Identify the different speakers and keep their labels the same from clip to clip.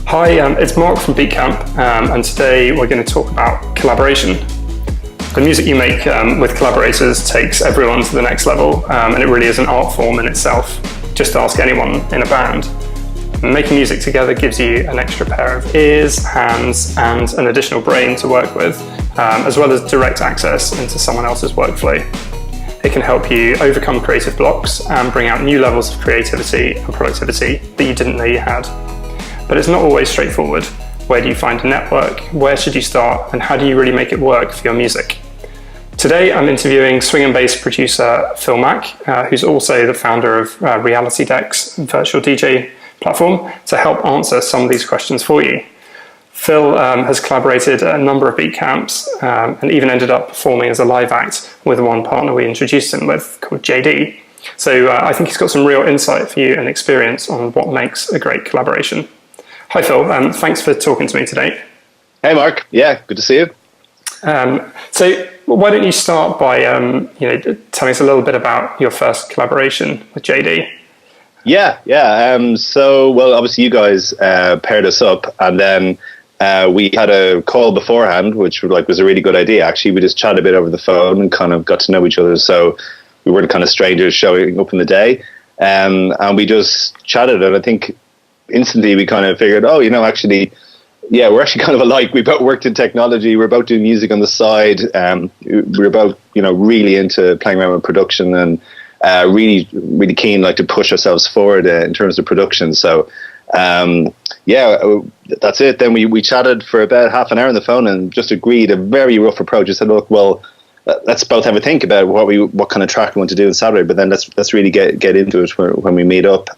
Speaker 1: Hi, it's Mark from Beatcamp, and today we're going to talk about collaboration. The music you make with collaborators takes everyone to the next level, and it really is an art form in itself. Just ask anyone in a band. Making music together gives you an extra pair of ears, hands, and an additional brain to work with, as well as direct access into someone else's workflow. It can help you overcome creative blocks and bring out new levels of creativity and productivity that you didn't know you had. But it's not always straightforward. Where do you find a network? Where should you start? And how do you really make it work for your music? Today, I'm interviewing swing and bass producer Phil Mack, who's also the founder of Reality Deck's virtual DJ platform, to help answer some of these questions for you. Phil has collaborated at a number of beat camps and even ended up performing as a live act with one partner we introduced him with called JD. So I think he's got some real insight for you and experience on what makes a great collaboration. Hi, Phil. Thanks for talking to me today.
Speaker 2: Hey, Mark. Yeah, good to see you.
Speaker 1: So why don't you start by telling us a little bit about your first collaboration with JD?
Speaker 2: Yeah. So, well, obviously you guys paired us up, and then we had a call beforehand, which was a really good idea. Actually, we just chatted a bit over the phone and kind of got to know each other. So we weren't kind of strangers showing up in the day, and we just chatted, and I think instantly we kind of figured, actually, yeah, we're actually kind of alike. We both worked in technology. We're both doing music on the side. We're both, really into playing around with production and really, really keen, to push ourselves forward in terms of production. So, that's it. Then we chatted for about half an hour on the phone and just agreed a very rough approach. I said, look, well, let's both have a think about what kind of track we want to do on Saturday, but then let's really get into it when we meet up.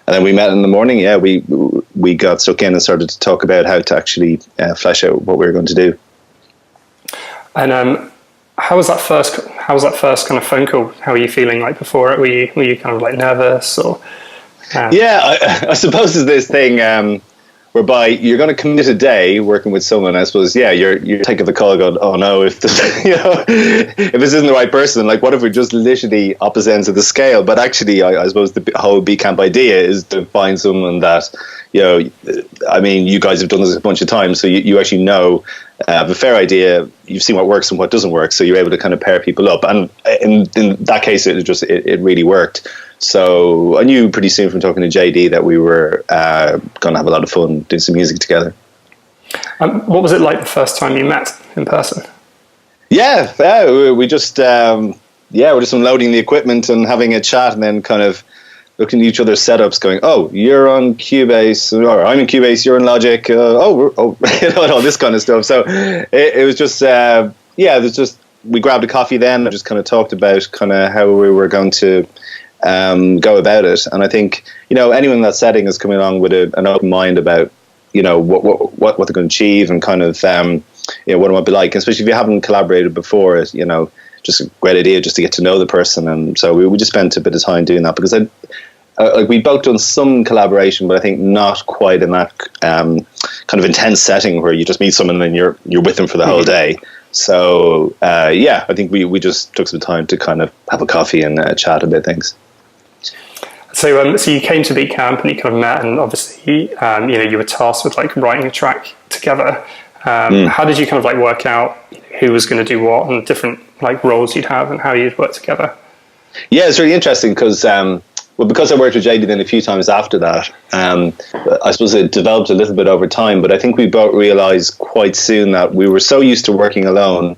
Speaker 2: And then we met in the morning. Yeah, we got stuck in and started to talk about how to actually flesh out what we were going to do.
Speaker 1: And how was that first kind of phone call? How were you feeling before it? Were you kind of nervous or?
Speaker 2: Yeah, I suppose there's this thing whereby you're going to commit a day working with someone. I suppose, yeah, you're taking the call, going, oh no, if this, if this isn't the right person, what if we're just literally opposite ends of the scale? But actually, I suppose the whole B Camp idea is to find someone that, you guys have done this a bunch of times, so you actually have a fair idea. You've seen what works and what doesn't work, so you're able to kind of pair people up. And in that case, it really worked. So I knew pretty soon from talking to JD that we were going to have a lot of fun doing some music together.
Speaker 1: What was it like the first time you met in person?
Speaker 2: Yeah, we just we're just unloading the equipment and having a chat, and then kind of looking at each other's setups, going, "Oh, you're on Cubase, or I'm in Cubase, you're in Logic." All this kind of stuff. So it was just we grabbed a coffee then and just kind of talked about kind of how we were going to go about it. And I think anyone in that setting is coming along with an open mind about what they're going to achieve and kind of what it might be like, especially if you haven't collaborated before. Just a great idea just to get to know the person. And so we just spent a bit of time doing that, because we both done some collaboration, but I think not quite in that kind of intense setting where you just meet someone and then you're with them for the whole day. So I think we just took some time to kind of have a coffee and chat about things.
Speaker 1: So you came to Beat Camp and you kind of met, and obviously you were tasked with writing a track together. How did you kind of work out who was going to do what and different roles you'd have and how you'd work together?
Speaker 2: Yeah, it's really interesting because because I worked with JD then a few times after that, I suppose it developed a little bit over time, but I think we both realized quite soon that we were so used to working alone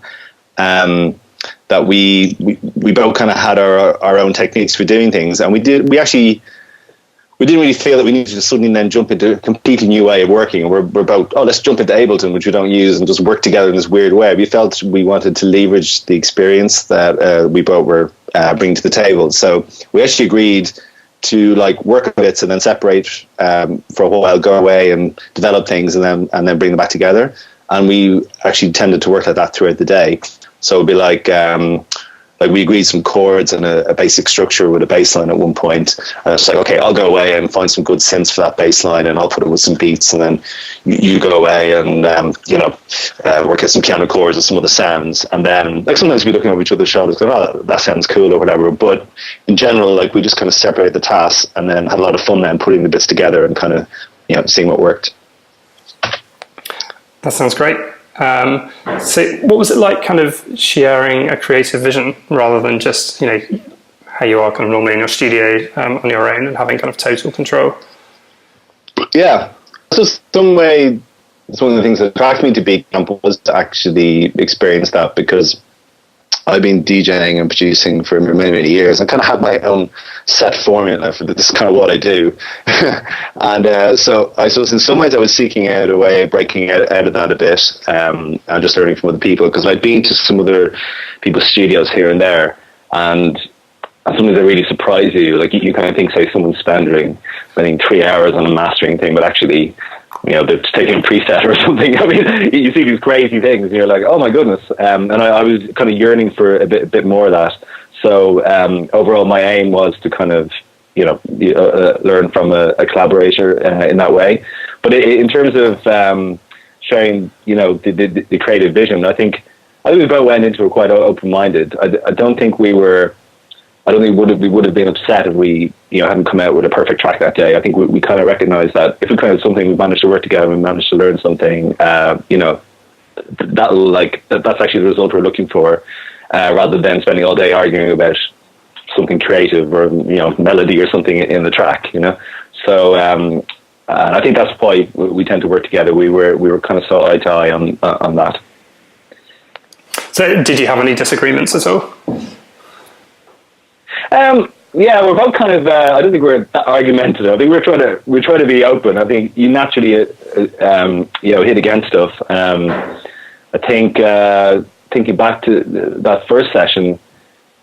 Speaker 2: that we both kind of had our own techniques for doing things, and we didn't really feel that we needed to suddenly then jump into a completely new way of working. We're both, let's jump into Ableton, which we don't use, and just work together in this weird way. We felt we wanted to leverage the experience that we both were bringing to the table. So we actually agreed to work on bits and then separate for a while, go away and develop things, and then bring them back together. And we actually tended to work like that throughout the day. So it'd be like we agreed some chords and a basic structure with a bass line at one point. And it's like, okay, I'll go away and find some good synths for that bass line, and I'll put it with some beats, and then you go away and work out some piano chords or some of the sounds. And then like sometimes we looking over each other's shoulders going, oh, that sounds cool or whatever. But in general, like we just kind of separate the tasks and then had a lot of fun then putting the bits together and kind of seeing what worked.
Speaker 1: That sounds great. So what was it like kind of sharing a creative vision rather than just, how you are kind of normally in your studio on your own and having kind of total control?
Speaker 2: Yeah. So some way, it's one of the things that attracted me to Beat Camp was to actually experience that, because I've been DJing and producing for many, many years. I kind of had my own set formula for this is kind of what I do. And so I suppose in some ways I was seeking out a way of breaking out of that a bit and just learning from other people, because I'd been to some other people's studios here and there, and sometimes they really surprise you. Like you kind of think, say, someone's spending 3 hours on a mastering thing, but actually they're taking a preset or something. I mean, you see these crazy things and you're like, oh my goodness. And I was kind of yearning for a bit more of that. So overall my aim was to kind of learn from a collaborator in that way. But in terms of sharing the creative vision, I think we both went into it quite open-minded. I don't think we would have been upset if we hadn't come out with a perfect track that day. I think we kind of recognized that if we kind of something, we managed to work together, we managed to learn something, that's actually the result we're looking for, rather than spending all day arguing about something creative or melody or something in the track. So and I think that's why we tend to work together. We were kind of so eye to eye on that.
Speaker 1: So did you have any disagreements at all?
Speaker 2: Yeah, we're both kind of. I don't think we're that argumentative. I think we're trying to be open. I think you naturally, hit against stuff. I think thinking back to that first session,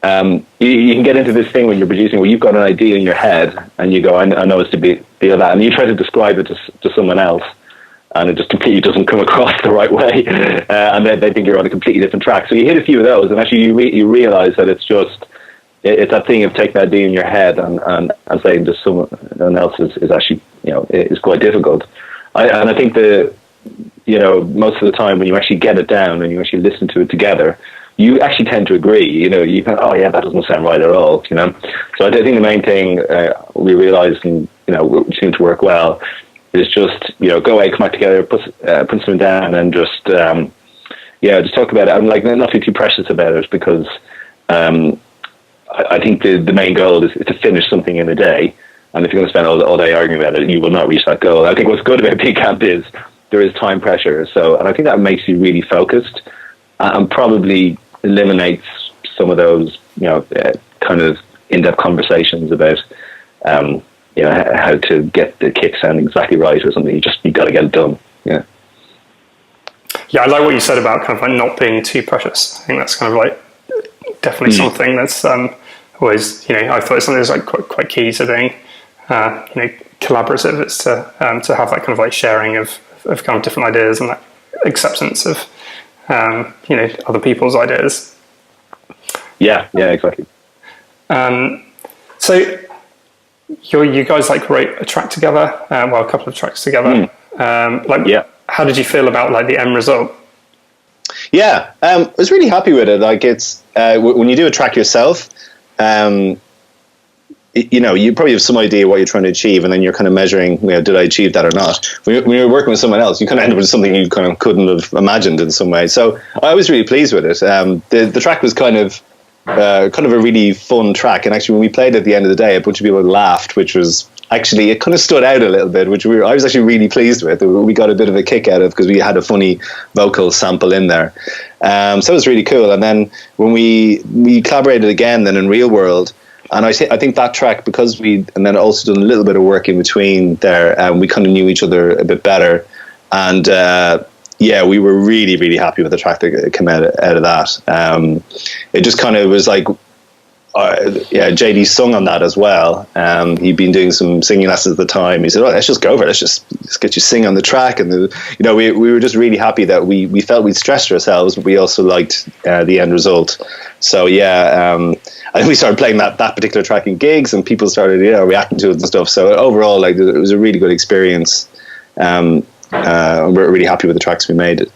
Speaker 2: you can get into this thing when you're producing where you've got an idea in your head and you go, I know it's to be that, and you try to describe it to someone else, and it just completely doesn't come across the right way, and they think you're on a completely different track. So you hit a few of those, and actually you realize that it's that thing of taking that idea in your head and saying to someone else is actually is quite difficult. I think most of the time when you actually get it down and you actually listen to it together, you actually tend to agree. You think, oh yeah, that doesn't sound right at all. So I think the main thing we realised and seemed to work well is just go away, come back together, put something down, and just talk about it. I'm like not too precious about it, because I think the main goal is to finish something in a day, and if you're going to spend all day arguing about it, you will not reach that goal. I think what's good about Big Camp is there is time pressure, and I think that makes you really focused and probably eliminates some of those kind of in-depth conversations about how to get the kick sounding exactly right or something. You got to get it done. Yeah,
Speaker 1: I like what you said about kind of like not being too precious. I think that's kind of like definitely something that's always, I thought something that's like quite key to being, collaborative. It's to have that kind of like sharing of kind of different ideas and that acceptance of, other people's ideas. Yeah,
Speaker 2: exactly.
Speaker 1: So you guys like wrote a track together, a couple of tracks together. How did you feel about like the end result?
Speaker 2: Yeah, I was really happy with it. Like it's when you do a track yourself, you probably have some idea what you're trying to achieve, and then you're kind of measuring, did I achieve that or not? When you're working with someone else, you kind of end up with something you kind of couldn't have imagined in some way. So I was really pleased with it. The track was kind of a really fun track, and actually when we played it at the end of the day, a bunch of people laughed, which was actually, it kind of stood out a little bit, which I was actually really pleased with. We got a bit of a kick out of, because we had a funny vocal sample in there. So it was really cool. And then when we collaborated again then in Real World, and I think that track, because and then also done a little bit of work in between there, we kind of knew each other a bit better. And we were really, really happy with the track that came out of that. It just kind of was like, yeah, JD sung on that as well. He'd been doing some singing lessons at the time. He said, "Oh, let's just go for it. Let's get you sing on the track." And we were just really happy that we felt we'd stressed ourselves, but we also liked the end result. So yeah, I think we started playing that particular track in gigs, and people started reacting to it and stuff. So overall, like, it was a really good experience. We're really happy with the tracks we made.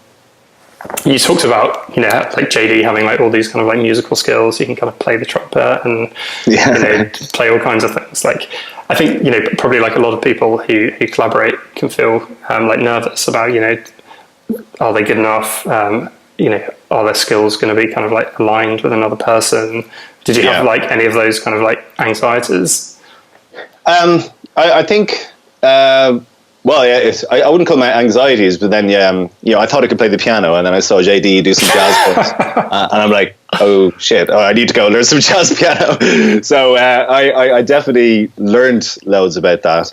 Speaker 1: You talked about, like JD having like all these kind of like musical skills. You can kind of play the trumpet and play all kinds of things. Like, I think probably like a lot of people who collaborate can feel like nervous about are they good enough? Are their skills going to be kind of like aligned with another person? Did you have like any of those kind of like anxieties?
Speaker 2: I think. Well, yeah, I wouldn't call them anxieties, but then, I thought I could play the piano, and then I saw JD do some jazz bits, and I'm like, oh shit, I need to go learn some jazz piano. So I definitely learned loads about that.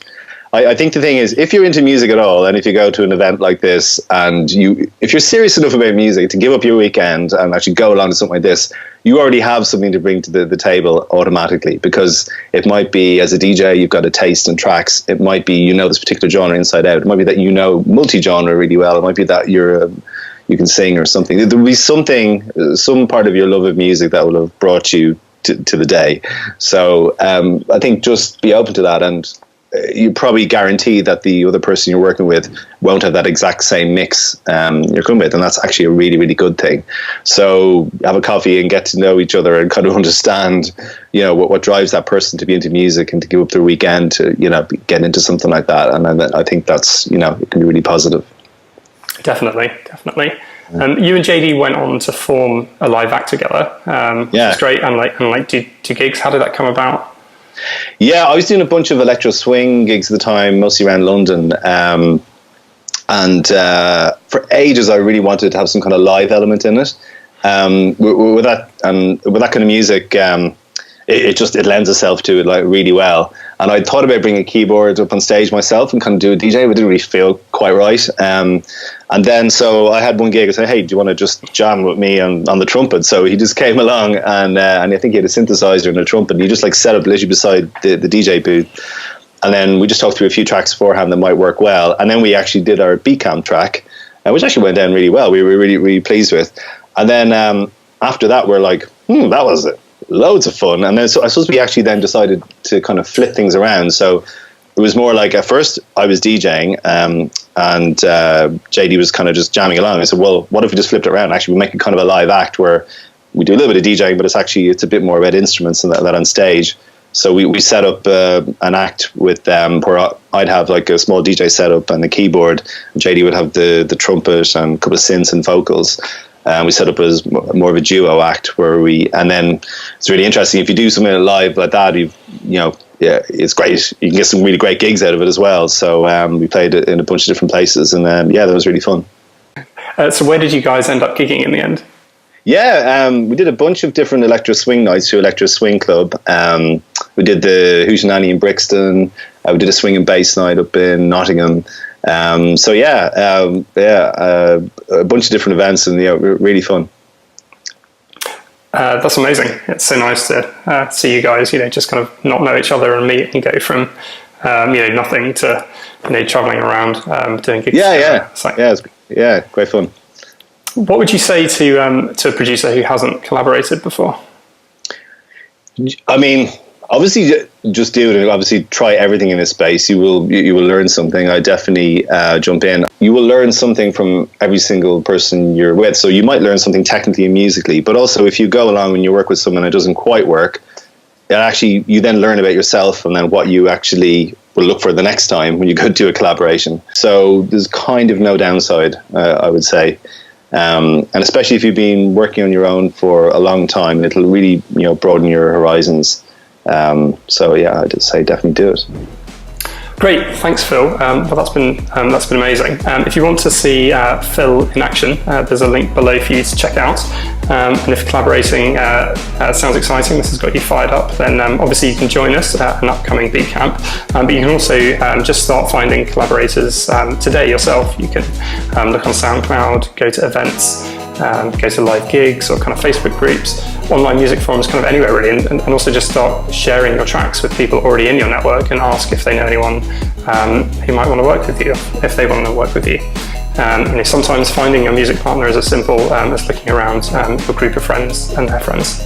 Speaker 2: I think the thing is, if you're into music at all, and if you go to an event like this, and if you're serious enough about music to give up your weekend and actually go along to something like this, you already have something to bring to the table automatically, because it might be, as a DJ, you've got a taste in tracks. It might be this particular genre inside out. It might be that multi-genre really well. It might be that you can sing or something. There'll be some part of your love of music that will have brought you to the day. So I think just be open to that, and you probably guarantee that the other person you're working with won't have that exact same mix you're coming with, and that's actually a really, really good thing. So have a coffee and get to know each other and kind of understand what drives that person to be into music and to give up their weekend to get into something like that. And I think that's it can be really positive. Definitely.
Speaker 1: You and JD went on to form a live act together. Straight and like do gigs. How did that come about?
Speaker 2: Yeah, I was doing a bunch of electro swing gigs at the time, mostly around London. And for ages, I really wanted to have some kind of live element in it. With that kind of music, it lends itself to it like really well. And I thought about bringing a keyboard up on stage myself and kind of do a DJ, but it didn't really feel quite right. And then so I had one gig. I said, "Hey, do you want to just jam with me on the trumpet?" So he just came along, and I think he had a synthesizer and a trumpet. And he just like set up literally beside the DJ booth. And then we just talked through a few tracks beforehand that might work well. And then we actually did our beat camp track, which actually went down really well. We were really, really pleased with. And then after that, we're like, that was it. Loads of fun. And then so I suppose we actually then decided to kind of flip things around. So it was more like, at first I was DJing and JD was kind of just jamming along. I said, well, what if we just flipped it around? Actually, we make it kind of a live act where we do a little bit of DJing, but it's a bit more about instruments and that on stage. So we set up an act with them where I'd have like a small DJ setup and the keyboard, and JD would have the trumpet and a couple of synths and vocals. We set up as more of a duo act and then it's really interesting. If you do something live like that, it's great. You can get some really great gigs out of it as well. So we played it in a bunch of different places, and that was really fun.
Speaker 1: So where did you guys end up gigging in the end?
Speaker 2: Yeah, we did a bunch of different electro swing nights through Electro Swing Club. We did the Hootenanny in Brixton. We did a swing and bass night up in Nottingham. A bunch of different events, and really fun.
Speaker 1: That's amazing. It's so nice to see you guys, just kind of not know each other and meet and go from, nothing to, traveling around, doing gigs. Great fun. What would you say to a producer who hasn't collaborated before?
Speaker 2: I mean, obviously, just do it, and obviously try everything in this space. You will learn something. I definitely jump in. You will learn something from every single person you're with. So you might learn something technically and musically, but also if you go along and you work with someone and it doesn't quite work, you then learn about yourself and then what you actually will look for the next time when you go do a collaboration. So there's kind of no downside, I would say. And especially if you've been working on your own for a long time, it'll really broaden your horizons. I'd say definitely do it.
Speaker 1: Great, thanks, Phil. Well, that's been amazing. If you want to see Phil in action, there's a link below for you to check out. And if collaborating sounds exciting, this has got you fired up, then obviously you can join us at an upcoming beat camp. But you can also just start finding collaborators today yourself. You can look on SoundCloud, go to events, go to live gigs or kind of Facebook groups, online music forums kind of anywhere really, and also just start sharing your tracks with people already in your network and ask if they know anyone who might want to work with you, if they want to work with you. Sometimes finding your music partner is as simple as looking around your group of friends and their friends.